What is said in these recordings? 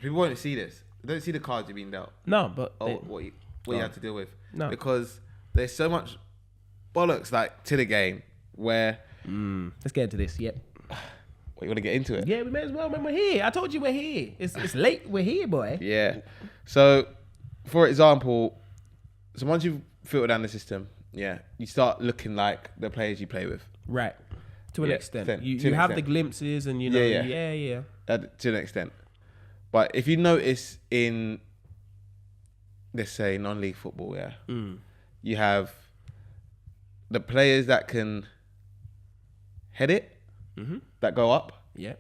people won't see this. They don't see the cards you're being dealt. No, but What you have to deal with. No. Because there's so much bollocks to the game where... Let's get into this. Yep. You want to get into it? Yeah, we may as well. Man, we're here. I told you we're here. It's late. We're here, boy. Yeah. So, for example, once you've filtered down the system, you start looking like the players you play with. Right. To an extent. You an have extent. the glimpses and, you know, yeah. To an extent. But if you notice in, let's say, non-league football, you have the players that can head it, that go up. Yeah.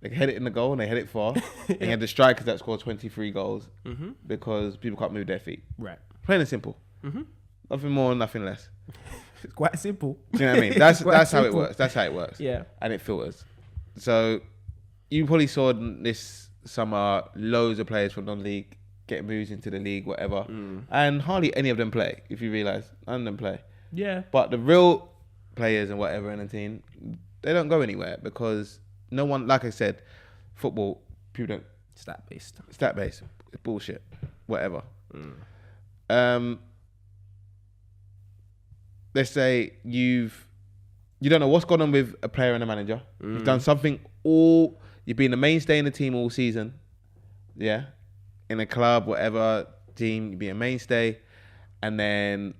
They can head it in the goal and they head it far. And you have the strikers that score 23 goals because people can't move their feet. Right. Plain and simple. Nothing more, nothing less. It's quite simple. Do you know what I mean? That's how it works. That's how it works. Yeah. And it filters. So you probably saw this summer loads of players from non-league get moves into the league, whatever. And hardly any of them play, if you realise. None of them play. Yeah. But the real players and whatever in the team, they don't go anywhere because no one, like I said, football, people don't... Stat-based. Stat-based. It's bullshit. Whatever. Let's say you don't know what's gone on with a player and a manager. You've done something you've been the mainstay in the team all season. Yeah. In a club, whatever team, you've been a mainstay. And then,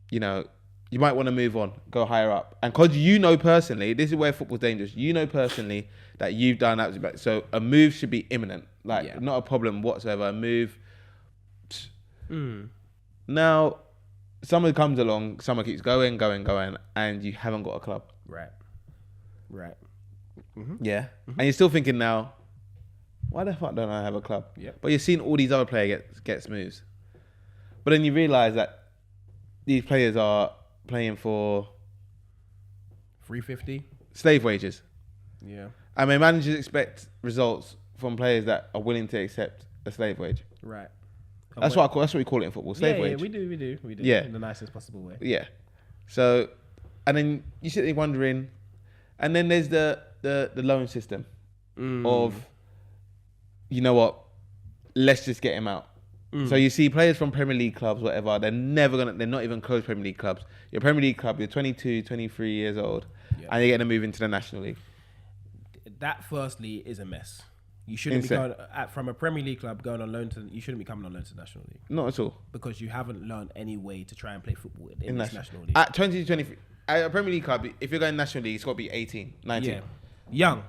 you know, you might want to move on, go higher up. And because you know personally, this is where football's dangerous. You know personally that you've done absolutely bad. So a move should be imminent. Not a problem whatsoever. A move. Now, someone comes along, someone keeps going, and you haven't got a club. Right. Yeah. And you're still thinking now, why the fuck don't I have a club? Yeah. But you're seeing all these other players get moves. But then you realise that these players are playing for... 350. Slave wages. Yeah. And my managers expect results from players that are willing to accept a slave wage. Right. That's what we call it in football, slave wage. Yeah, we do. Yeah. In the nicest possible way. Yeah. So, and then you sit there wondering, and then there's the loan system of, you know what, let's just get him out. So you see players from Premier League clubs, whatever, they're not even close Premier League clubs. You're a Premier League club, you're 22, 23 years old, and you're going to move into the National League. That firstly is a mess. You shouldn't be going from a Premier League club going on loan to. You shouldn't be coming on loan to the National League. Not at all. Because you haven't learned any way to try and play football in this National League. At 20 to 23, at a Premier League club, if you're going National League, it's got to be 18, 19. Yeah. Young.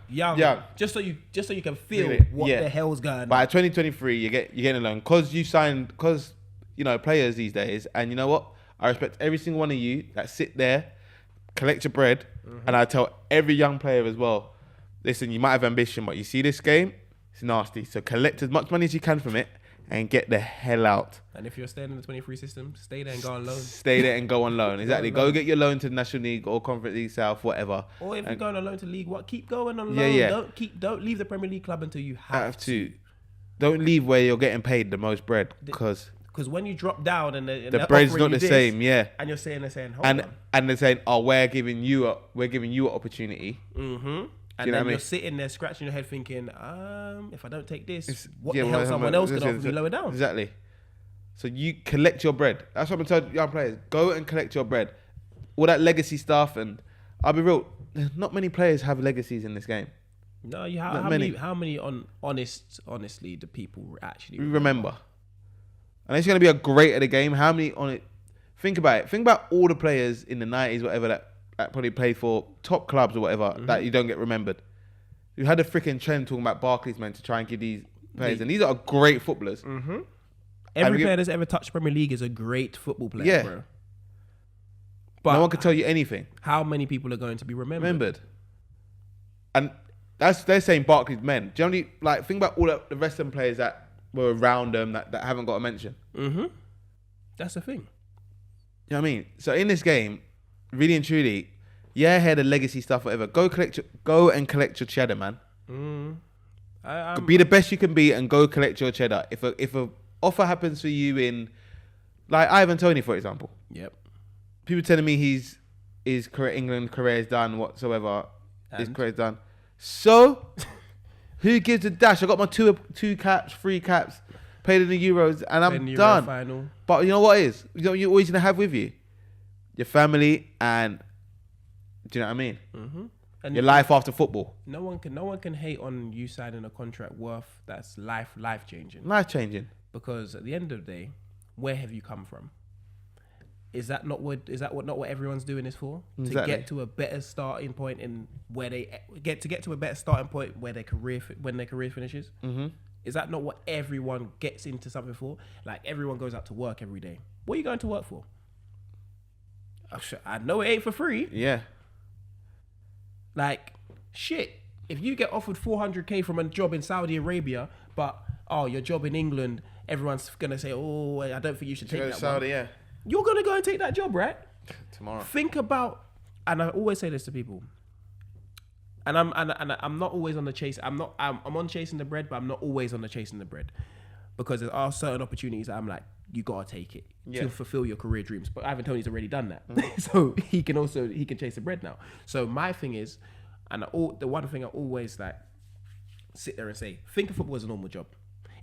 Just so you can feel what the hell's going on. But at 2023, you're getting a loan because you know players these days, and you know what? I respect every single one of you that sit there, collect your bread, and I tell every young player as well. Listen, you might have ambition, but you see this game, it's nasty. So collect as much money as you can from it and get the hell out. And if you're staying in the 23 system, stay there and go on loan. Stay there and go on loan. Exactly. Go get your loan to the National League or Conference League South, whatever. Or if you're going on loan to League, keep going on loan. Yeah. Don't leave the Premier League club until you have to. Don't leave where you're getting paid the most bread because when you drop down and the bread's not the same, and you're saying hold on. And they're saying, we're giving you an opportunity. And then you're sitting there scratching your head thinking, if I don't take this, what the hell someone else could offer me lower down? Exactly. So you collect your bread. That's what I'm telling young players. Go and collect your bread. All that legacy stuff, and I'll be real, not many players have legacies in this game. No, how many honestly do people actually remember? And it's going to be a great at the game. How many on it? Think about it. Think about all the players in the 90s, whatever, that probably played for top clubs or whatever, that you don't get remembered. You had a freaking trend talking about Barclays, man, to try and give these players, and these are great footballers. Every player that's ever touched Premier League is a great football player, bro. But no one can tell you anything. How many people are going to be remembered? And they're saying Barclays men. Generally, think about all the rest of them players that were around them that haven't got a mention. That's the thing. You know what I mean? So in this game, really and truly, I hear the legacy stuff, whatever. Go and collect your cheddar, man. Be the best you can be and go collect your cheddar. If a offer happens for you in, like Ivan Toney, for example. Yep. People telling me his career, England career is done whatsoever. His career is done. So, Who gives a dash? I got my two caps, 3 caps, played in the Euros, and I'm done. Final. But you know what it is? You know what you're always gonna have with you? Your family and, do you know what I mean? Mm-hmm. And your life after football. No one can hate on you signing a contract worth that's life changing. Life changing. Because at the end of the day, where have you come from? Is that not what everyone's doing this for? Exactly. To get to a better starting point in where they get to a better starting point where when their career finishes. Mm-hmm. Is that not what everyone gets into something for? Like everyone goes out to work every day. What are you going to work for? I know it ain't for free. Yeah. Like shit. If you get offered 400k from a job in Saudi Arabia, but your job in England, everyone's gonna say, "Oh, I don't think you should take that Saudi, one." yeah. You're gonna go and take that job, right? Tomorrow. Think about, and I always say this to people, and I'm not always on the chase. I'm on chasing the bread, but I'm not always on the chasing the bread, because there are certain opportunities that I'm like, you gotta take it to fulfill your career dreams. But Ivan Toney's already done that, so he can chase the bread now. So my thing is, the one thing I always like sit there and say, think of football as a normal job.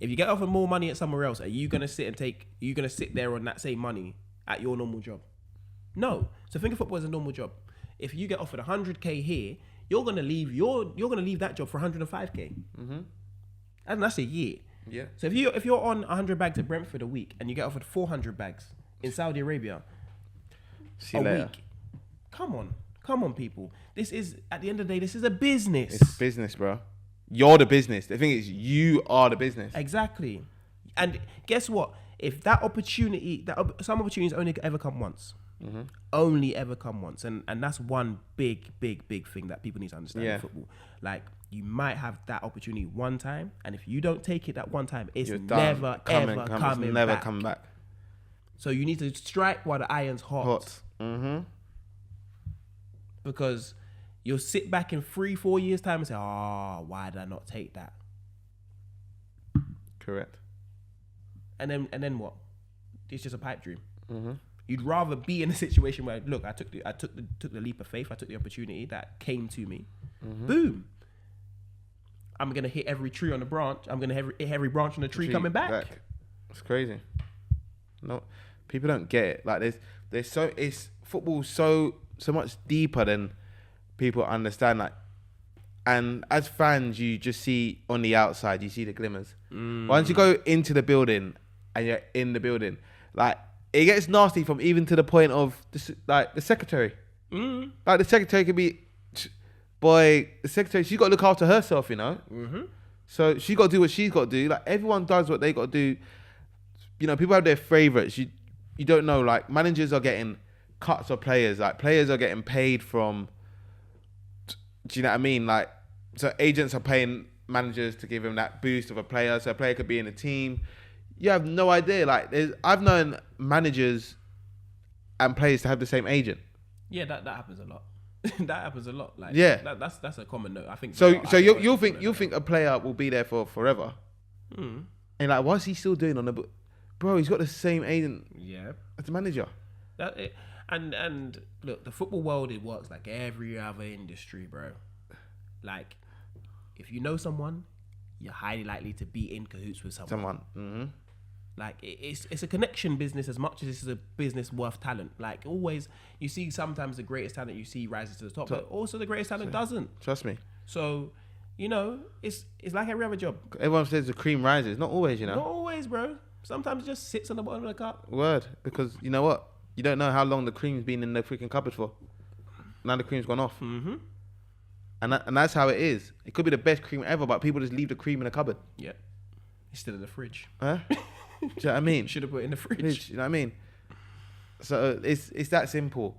If you get offered more money at somewhere else, are you gonna sit there on that same money at your normal job? No. So think of football as a normal job. If you get offered 100k here, you're gonna leave that job for 105k, and that's a year. Yeah. So if you're on 100 bags at Brentford a week and you get offered 400 bags in Saudi Arabia See you later. week, come on, people. This is, at the end of the day, this is a business. It's business, bro. You're the business. The thing is, you are the business. Exactly. And guess what? If that opportunity, some opportunities only ever come once. Mm-hmm. Only ever come once. And that's one big thing that people need to understand in football. Like, you might have that opportunity one time, and if you don't take it that one time, it's never coming back. So you need to strike while the iron's hot. Mm-hmm. Because you'll sit back in 3-4 years' time and say, why did I not take that? Correct. And then what? It's just a pipe dream. Mm-hmm. You'd rather be in a situation where, look, I took the leap of faith. I took the opportunity that came to me. Mm-hmm. Boom. I'm gonna hit every tree on the branch. I'm gonna hit every branch on the tree coming back. It's crazy. No, people don't get it. Like it's football so much deeper than people understand. Like, and as fans, you just see on the outside, you see the glimmers. Once you go into the building and you're in the building, like, it gets nasty from even to the point of the secretary. Like, the secretary could be, the secretary, she's got to look after herself, you know. Mm-hmm. So she got to do what she's got to do. Like, everyone does what they got to do. You know, people have their favourites. You don't know. Like, managers are getting cuts of players. Like, players are getting paid from. Do you know what I mean? Like, so agents are paying managers to give them that boost of a player. So a player could be in a team. You have no idea. Like, I've known managers and players to have the same agent. Yeah, that happens a lot. That happens a lot. Like, yeah, that's a common note. I think. So you'll think a player will be there for forever. And like, what's he still doing on the book? Bro, he's got the same agent. Yeah, as the manager. And look, the football world, it works like every other industry, bro. Like, if you know someone, you're highly likely to be in cahoots with someone. Mm-hmm. Like, it's a connection business as much as this is a business worth talent. Like, always, you see sometimes the greatest talent you see rises to the top, but also the greatest talent doesn't. Trust me. So, you know, it's like every other job. Everyone says the cream rises. Not always, you know. Not always, bro. Sometimes it just sits on the bottom of the cup. Word. Because you know what? You don't know how long the cream's been in the freaking cupboard for. Now the cream's gone off. Mm-hmm. And that's how it is. It could be the best cream ever, but people just leave the cream in the cupboard. Yeah. It's still in the fridge. Huh? Do you know what I mean? Should have put it in the fridge. You know what I mean? So it's that simple.